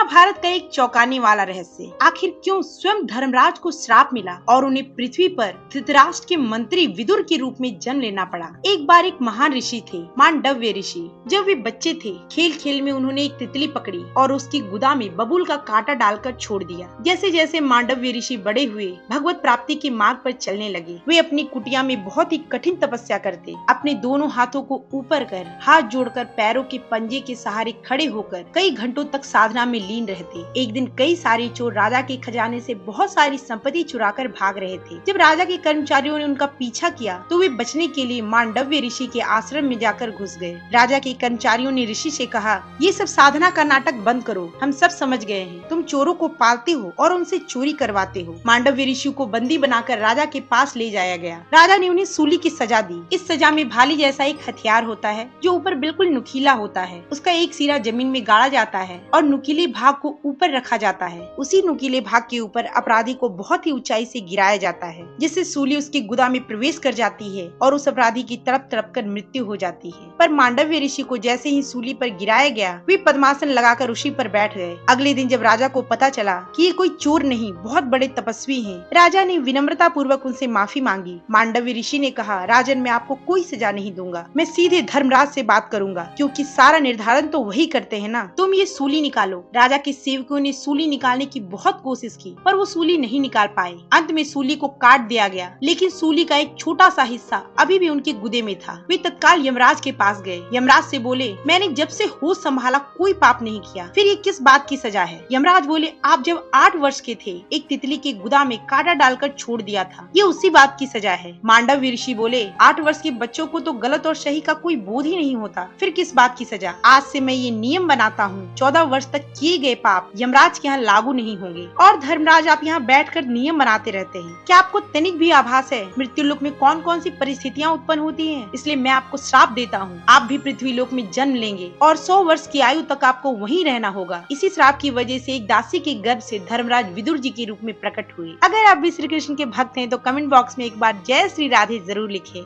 महाभारत का एक चौंकाने वाला रहस्य, आखिर क्यों स्वयं धर्मराज को श्राप मिला और उन्हें पृथ्वी पर धृतराष्ट्र के मंत्री विदुर के रूप में जन्म लेना पड़ा। एक बार एक महान ऋषि थे, मांडव्य ऋषि। जब वे बच्चे थे, खेल खेल में उन्होंने एक तितली पकड़ी और उसकी गुदा में बबूल का कांटा डालकर छोड़ दिया। जैसे जैसे मांडव्य ऋषि बड़े हुए, भगवत प्राप्ति के मार्ग पर चलने लगे। वे अपनी कुटिया में बहुत ही कठिन तपस्या करते, अपने दोनों हाथों को ऊपर कर, हाथ जोड़कर, पैरों के पंजे के सहारे खड़े होकर कई घंटों तक साधना में लीन रहते। एक दिन कई सारे चोर राजा के खजाने से बहुत सारी संपत्ति चुराकर भाग रहे थे। जब राजा के कर्मचारियों ने उनका पीछा किया तो वे बचने के लिए मांडव्य ऋषि के आश्रम में जाकर घुस गए। राजा के कर्मचारियों ने ऋषि से कहा, ये सब साधना का नाटक बंद करो, हम सब समझ गए हैं, तुम चोरों को पालते हो और उनसे चोरी करवाते हो। मांडव्य ऋषि को बंदी बनाकर राजा के पास ले जाया गया। राजा ने उन्हें सूली की सजा दी। इस सजा में भाली जैसा एक हथियार होता है जो ऊपर बिल्कुल नुकीला होता है। उसका एक सिरा जमीन में गाड़ा जाता है और नुकीले भाग को ऊपर रखा जाता है। उसी नुकीले भाग के ऊपर अपराधी को बहुत ही ऊंचाई से गिराया जाता है, जिससे सूली उसकी गुदा में प्रवेश कर जाती है और उस अपराधी की तड़प तड़प कर मृत्यु हो जाती है। पर मांडव्य ऋषि को जैसे ही सूली पर गिराया गया, वे पद्मासन लगाकर उसी पर बैठ गए। अगले दिन जब राजा को पता चला कि ये कोई चोर नहीं, बहुत बड़े तपस्वी हैं, राजा ने विनम्रता पूर्वक उनसे माफी मांगी। मांडव्य ऋषि ने कहा, राजन, मैं आपको कोई सजा नहीं दूंगा, मैं सीधे धर्मराज से बात करूंगा, क्योंकि सारा निर्धारण तो वही करते हैं ना। तुम ये सूली निकालो। राजा के सेवकों ने सूली निकालने की बहुत कोशिश की, पर वो सूली नहीं निकाल पाए। अंत में सूली को काट दिया गया, लेकिन सूली का एक छोटा सा हिस्सा अभी भी उनके गुदे में था। वे तत्काल यमराज के पास गए। यमराज से बोले, मैंने जब से होश संभाला कोई पाप नहीं किया, फिर ये किस बात की सजा है? यमराज बोले, आप जब 8 वर्ष के थे, एक तितली के गुदा में कांटा डालकर छोड़ दिया था, ये उसी बात की सजा है। मांडव्य ऋषि बोले, 8 वर्ष के बच्चों को तो गलत और सही का कोई बोध ही नहीं होता, फिर किस बात की सजा? आज से मैं ये नियम बनाता हूँ, 14 वर्ष तक किए गए पाप यमराज के यहाँ लागू नहीं होंगे। और धर्मराज, आप यहाँ बैठकर नियम बनाते रहते हैं, क्या आपको तनिक भी आभास है मृत्यु लोक में कौन कौन सी परिस्थितियाँ उत्पन्न होती हैं? इसलिए मैं आपको श्राप देता हूँ, आप भी पृथ्वी लोक में जन्म लेंगे और 100 वर्ष की आयु तक आपको वहीं रहना होगा। इसी श्राप की वजह से एक दासी के गर्भ से धर्मराज विदुर जी के रूप में प्रकट हुए। अगर आप भी श्री कृष्ण के भक्त हैं तो कमेंट बॉक्स में एक बार जय श्री राधे जरूर लिखें।